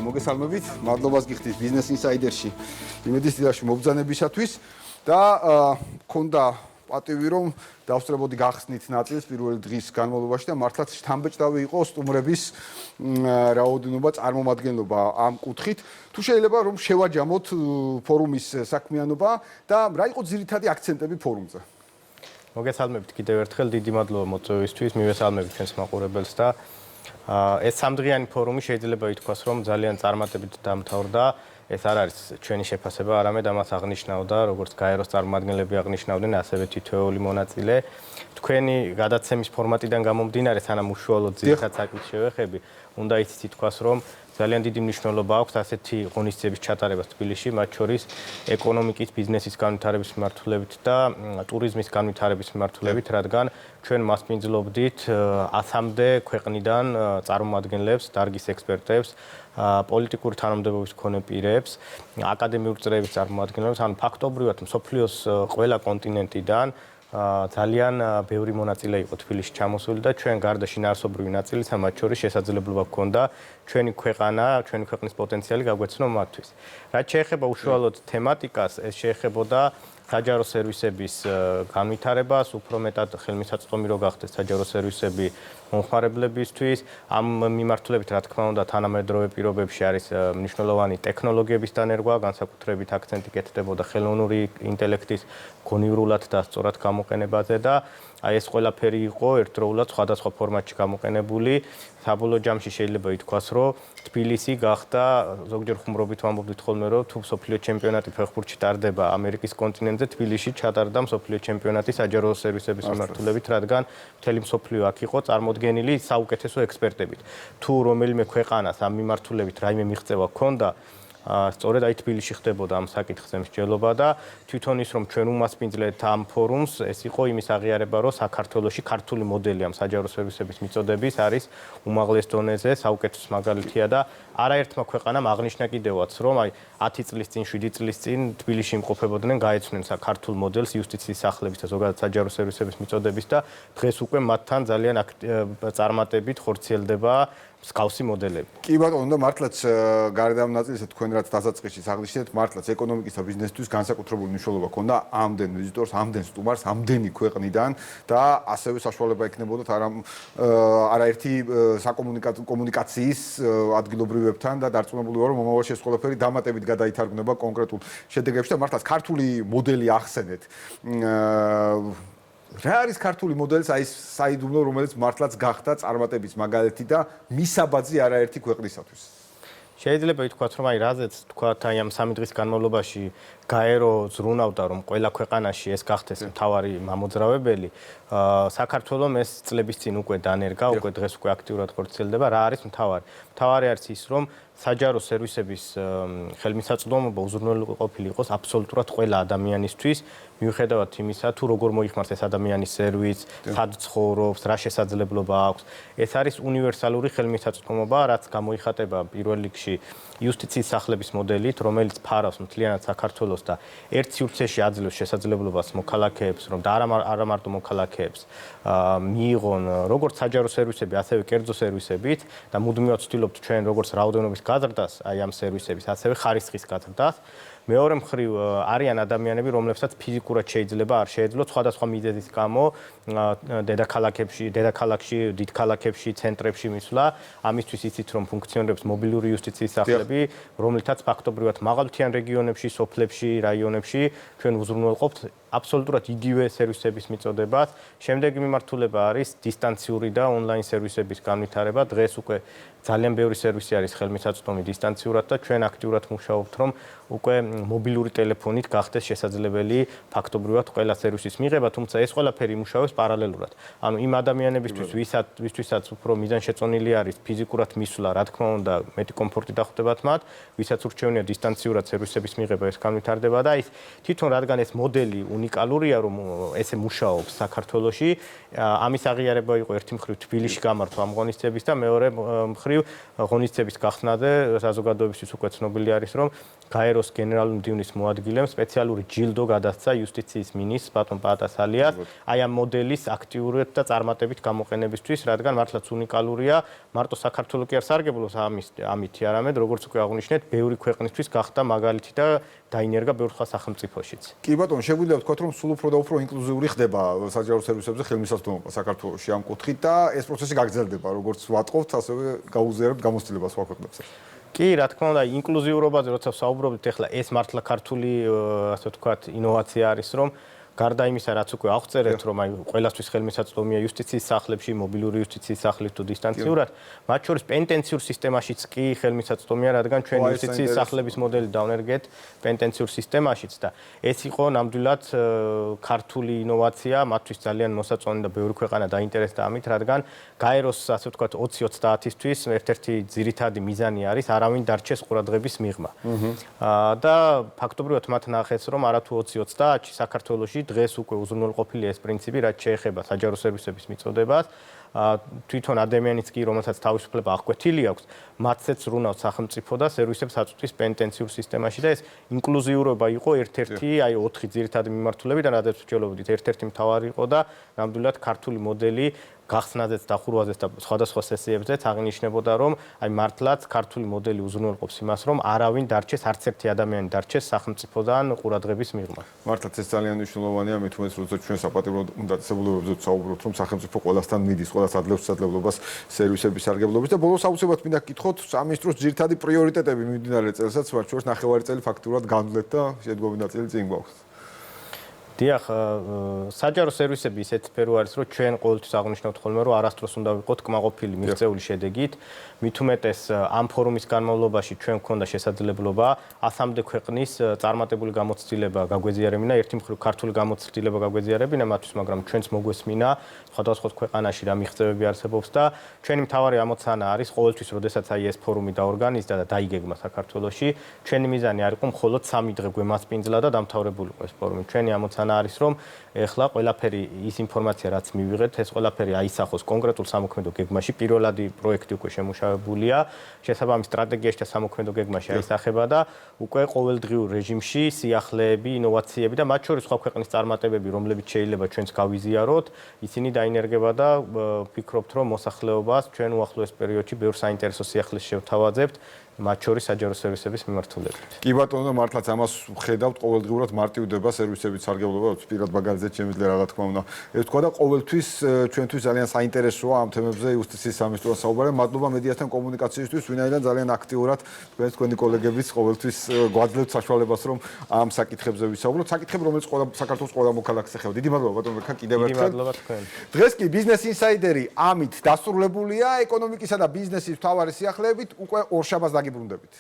მოგესალმებით. მადლობას გიხდით Business Insider-ში იმედის დილაში მობრძანებისათვის და მქონდა პატივი რომ დავსწრებოდი გახსნით ნაწილს პირველი დღის განმავლობაში და მართლაც შთამბეჭდავი იყო სტუმრების რაოდენობა, წარმომადგენლობა ამ კუთხით. თუ შეიძლება რომ შევაჯამოთ ფორუმის საქმიანობა და რა იყო ძირითადი აქცენტები ფორუმზე? მოგესალმებით კიდევ ერთხელ, დიდი მადლობა მოწვევისთვის, მივესალმებით ჩვენს მაყურებელს და ეს სამდღიანი ფორუმი შეიძლება ითქვას, რომ ძალიან წარმატებით დამთავრდა. ეს არ არის ჩვენი შეფასება, არამედ ამას აღნიშნავდა, როგორც გაეროს წარმომადგენლები აღნიშნავდნენ, ასევე თითოეული მონაწილე. თქვენი გადაცემის ფორმატიდან გამომდინარე, სანამ უშუალოდ ძირითად საკითხს შევეხები, უნდა იცით ითქვას, რომ ძალიან დიდი მნიშვნელობა აქვს ასეთი ღონისძიების ჩატარებას თბილისში, მათ შორის ეკონომიკის, ბიზნესის განვითარების მიმართულებით და ტურიზმის განვითარების მიმართულებით, რადგან ჩვენ მასპინძლობდით 100-მდე ქვეყნიდან წარმომადგენლებს, დარგის ექსპერტებს, პოლიტიკური თანამდებობის მქონე პირებს, აკადემიური წრეების წარმომადგენლებს, ანუ ფაქტობრივად მსოფლიოს ყველა კონტინენტიდან ძალიან ბევრი მონაწილე იყო თბილისში ჩამოსული და ჩვენ გარდა შინაარსობრივი ნაწილისა, მათ შორის შესაძლებლობა ჰქონდა ჩვენი ქვეყნის პოტენციალი გაგვეცნო მათთვის. რაც შეეხება უშუალოდ თემატიკას, ეს შეეხებოდა საჯარო სერვისების განვითარებას, უფრო მეტად ხელმისაწვდომი რო გახდეს საჯარო სერვისები მომხმარებლებისთვის. ამ მიმართულებით, რა თქმა უნდა, თანამედროვე პირობებში არის მნიშვნელოვანი ტექნოლოგიების დანერგვა, განსაკუთრებით აქცენტი კეთდებოდა ხელოვნური ინტელექტის გონივრულად და სწორად გამოყენებაზე და ეს ყველაფერი იყო ერთდროულად სხვადასხვა ფორმატში გამოყენებული. საბოლოო ჯამში შეიძლება ითქვას, რომ თბილისი გახდა, ზოგჯერ ხუმრობით ვამბობდით ხოლმე, რომ თუ მსოფლიო ჩემპიონატი ფეხბურთში ტარდება ამერიკის კონტინენტზე, თბილისში ჩატარდა მსოფლიო ჩემპიონატი საჯარო სერვისების მიმართულებით, რადგან მთელი მსოფლიო აქ იყო წარმოდგენილი საუკეთესო ექსპერტებით. თუ რომელიმე ქვეყანას ამ მიმართულებით რაიმე მიღწევა ჰქონდა, სწორედ აი თბილისში ხდებოდა ამ საკითხზე მსჯელობა და თვითონ ის რომ ჩვენ უმასპინძლეთ ამ ფორუმს, ეს იყო იმის აღიარება, რომ საქართველოში ქართული მოდელი ამ საჯარო სერვისების მიწოდების არის უმაღლეს დონეზე, საუკეთესო მაგალითია და არაერთმა ქვეყანამ აღნიშნა კიდევაც, რომ აი 10 წლის წინ, 7 წლის წინ თბილისში იმყოფებოდნენ, გაეცნენ ქართულ მოდელს იუსტიციის სახლების და ზოგადად საჯარო სერვისების მიწოდების და დღეს უკვე მათთან ძალიან წარმატებით ხორციელდება მსგავსი მოდელები. კი ბატონო, და მართლაც გარდა ამ ნაწილისა თქვენ რაც დასაწყისში აღნიშნეთ, მართლაც ეკონომიკის და ბიზნესთვის განსაკუთრებული მნიშვნელობა ჰქონდა ამდენ ვიზიტორს, ამდენ სტუმარს, ამდენი ქვეყნიდან და ასევე საშუალება ექნებოდათ არაერთი საკომუნიკაციის ადგილობრივებთან და დარწმუნებული ვარ, რომ მომავალში ეს ყველაფერი დამატებით გადაითარგმნება კონკრეტულ შედეგებში და მართლაც ქართული მოდელი ახსენეთ. რა არის ქართული მოდელის აი საიდუმლო, რომელიც მართლაც გახდა წარმატების მაგალითი და მისაბაძი არაერთი ქვეყნისათვის? შეიძლება ითქვას, რომ აი რაზეც თქვათ, აი ამ 3 დღის განმავლობაში გაერო ზრუნავდა, რომ ყველა ქვეყანაში ეს გახდეს მთავარი მამოძრავებელი, საქართველოს ეს წლების წინ უკვე დანერგა, უკვე დღეს უკვე აქტიურად ხორციელდება. რა არის მთავარი? მთავარი არის ის, რომ საჯარო სერვისების ხელმისაწვდომობა უზრუნველყოფილი იყოს აბსოლუტურად ყველა ადამიანისთვის, მიუხედავად იმისა, თუ როგორ მოიხმარს ეს ადამიანი სერვისს, სად ცხოვრობს, რა შესაძლებლობა აქვს. ეს არის უნივერსალური ხელმისაწვდომობა, რაც გამოიხატება პირველ რიგში იუსტიციის სახლების მოდელით, რომელიც ფარავს მთლიანად საქართველოს და ერთ სივრცეში აძლევს შესაძლებლობას მოქალაქეებს, რომ და არა მარტო მოქალაქეებს მიიღონ როგორც საჯარო სერვისები, ასევე კერძო სერვისებით და მუდმივად ვცდილობთ ჩვენ როგორც რაოდენობის გაზრდას აი ამ სერვისების, ასევე ხარისხის გაზრდას. მეორე მხრივ არიან ადამიანები, რომლებსაც ფიზიკურად შეიძლება არ შეეძლოთ სხვადასხვა მიზეზის გამო დედაქალაქში, დიდ ქალაქებში, ცენტრებში მისვლა. ამისთვის იცით, რომ ფუნქციონირებს მობილური იუსტიციის სახლები, რომლითაც ფაქტობრივად მაღალმთიან რეგიონებში, სოფლებში, რაიონებში ჩვენ უზრუნველყოფთ აბსოლუტურად იგივე სერვისების მიწოდებას. შემდეგი მიმართულება არის დისტანციური და ონლაინ სერვისების განვითარება. დღეს უკვე ძალიან ბევრი სერვისი არის ხელმისაწვდომი დისტანციურად და ჩვენ აქტიურად მუშაობთ, რომ უკვე მობილური ტელეფონით გახდეს შესაძლებელი ფაქტობრივად ყველა სერვისის მიღება, თუმცა ეს ყველაფერი იმუშავებს პარალელურად. ანუ იმ ადამიანებისთვის, ვისთვისაც უფრო მიზანშეწონილი არის ფიზიკურად მისვლა, რა თქმა უნდა, მეტი კომფორტი დახვდებათ მათ, ვისაც ურჩევნია დისტანციურად სერვისების მიღება, ეს განვითარდება და ის თვითონ რადგან ეს მოდელი უნიკალურია, რომ ესე მუშაობს საქართველოში. ამის აღიარება იყო ერთი მხრივ თბილისში გამართვა ამ ღონისძიების და მეორე მხრივ ღონისძიების გახსნაზე საზოგადოებისთვის უკვე ცნობილი არის, რომ გაეროს გენერალური მდივნის მოადგილემ სპეციალური ჯილდო გადასცა იუსტიციის მინისტრს ბატონ პაატასალიას აი ამ მოდელის აქტიურად და წარმატებით გამოყენებისთვის, რადგან მართლაც უნიკალურია, მარტო საქართველოს კი არ სარგებლობს ამით, არამედ როგორც უკვე აღვნიშნეთ, ბევრი ქვეყნისთვის გახდა მაგალითი და დაინერგა ბევრ სხვა სახელმწიფოშიც. კი ბატონო, შეგვიძლია ვთქვათ, რომ სულ უფრო და უფრო ინკლუზიური ხდება საჯარო სერვისებზე ხელმისაწვდომობა საქართველოში ამ კუთხით და ეს პროცესი გაგრძელდება, როგორც ვატყობთ, ასევე გაუზიარებთ გამოცდილებას სხვა ქვეყნებზე. კი, რა თქმა უნდა, ინკლუზიურობაზე როცა ვსაუბრობთ, ეხლა ეს მართლა ქართული, ასე ვთქვათ, ინოვაცია არის, რომ გარდა იმისა, რაც უკვე აღწერეთ, რომ აი ყველასთვის ხელმისაწვდომია იუსტიციის სახლებში, მობილური იუსტიციის სახლით თუ დისტანციურად, მათ შორის პენტენციურ სისტემაშიც კი ხელმისაწვდომია, რადგან ჩვენ იუსტიციის სახლების მოდელი დავნერგეთ პენტენციურ სისტემაშიც და ეს იყო ნამდვილად ქართული ინოვაცია, მათთვის ძალიან მოსაწონი და ბევრი ქვეყანა დაინტერესდა ამით, რადგან გაეროს, ასე ვთქვათ, 2030-ისთვის ერთ-ერთი ძირითადი მიზანი არის არავინ დარჩეს ყურადღების მიღმა. და ფაქტობრივად მათ ნახეს, რომ არათუ 2030-ში საქართველოში დღეს უკვე უზრუნველყოფილია ეს პრინციპი, რაც შეეხება საჯარო სერვისების მიწოდებას. თვითონ ადამიანიც კი, რომელსაც თავისუფლება აღკვეთილი აქვს, მათცეც ზრუნავს სახელმწიფო და სერვისებს აწვდის პენტენციურ სისტემაში და ეს ინკლუზიურობა იყო ერთ-ერთი, აი 4 ძირითადი მიმართულებიდან, რადგან ვწელობდით, ერთ-ერთი მთავარი იყო და ნამდვილად ქართული მოდელი გახსნაზეც, დახურვაზეც და სხვადასხვა სესიებზეც აღინიშნებოდა, რომ აი მართლაც ქართული მოდელი უზრუნველყოფს იმას, რომ არავინ დარჩეს, არც ერთი ადამიანი დარჩეს სახელმწიფოდან ყურადღების მიღმა. მართლაც ეს ძალიან მნიშვნელოვანია, მით უმეტეს, როცა ჩვენ საპატიმრო დაწესებულებებზე ვსაუბრობთ, რომ სახელმწიფო ყველასთან მიდის, ყველას ადლევს შესაძლებლობას სერვისების სარგებლობის და ბოლოს აუცილებლად მინდა გკითხოთ სამინისტროს ძირითადი პრიორიტეტები მიმდინარე წელსაც, მათ შორის ნახევარი წელი ფაქტურად განვლეთ და შედგომი ნაწილი წინ გვაქვს. დიახ, საჯარო სერვისები ისეთ სფერო არის, რომ ჩვენ ყოველთვის აღნიშნავთ ხოლმე, რომ არასდროს უნდა ვიყოთ კმაყოფილი მიღწეული შედეგით. მით უმეტეს ამ ფორუმის განმავლობაში ჩვენ გვქონდა შესაძლებლობა 100-მდე ქვეყნის წარმატებული გამოცდილება გაგვეზიარებინა, ერთი მხრივ ქართული გამოცდილება გაგვეზიარებინა მათთვის, მაგრამ ჩვენც მოგვესმინა სხვადასხვა ქვეყანაში რა მიღწევები არსებობს და ჩვენი მთავარი ამოცანა არის ყოველთვის, როდესაც აი ეს ფორუმი დაორგანიზდა და დაიგეგმა საქართველოში, ჩვენი მიზანი არ იყო მხოლოდ 3 დღე გვემასპინძლა და დამთავრებული იყო ეს ფორუმი. ჩვენი ამოცანა არის, რომ ეხლა ყველაფერი ის ინფორმაცია, რაც მივიღეთ, ეს ყველაფერი აისახოს კონკრეტულ სამოქმედო გეგმაში, პირველადი პროექტი უკვე შემუშავებულია, შესაბამის სტრატეგიაში და სამოქმედო გეგმაში აისახება და უკვე ყოველდღიურ რეჟიმში სიახლეები, ინოვაციები და მათ შორის სხვა ქვეყნის წარმატებები, რომლებიც შეიძლება ჩვენც გავიზიაროთ, ისინი დაინერგება და ვფიქრობთ, რომ მოსახლეობას ჩვენ უახლოეს პერიოდში ბევრ საინტერესო სიახლეს შევთავაზებთ. მათ შორის საჯარო სერვისების მიმართულებით. კი ბატონო, მართლაც ამას ვხედავთ, ყოველდღიურად მარტივდება სერვისების სარგებლობა, პირად მაგალითად შემიძლია რა თქმა უნდა. ეს თქვა და ყოველთვის ჩვენთვის ძალიან საინტერესოა ამ თემებზე იუსტიციის სამინისტროს საუბარი. მადლობა მედიასთან კომუნიკაციისთვის, ვინაიდან ძალიან აქტიურად თქვენი კოლეგებიც ყოველთვის გვაძლევთ საშუალებას, რომ ამ საკითხებზე ვისაუბროთ. საკითხები, რომელიც საქართველოს ყველა მოქალაქეს ეხება. დიდი მადლობა ბატონო, კიდევ ერთხელ. მადლობა თქვენ. დღეს კი ბიზნეს ინსაიდერი ამით დასრულებულია ეკონომიკისა და ბიზნესის მთავარი სიახლეებით უკვე ორშაბათს დაგიბრუნდებით.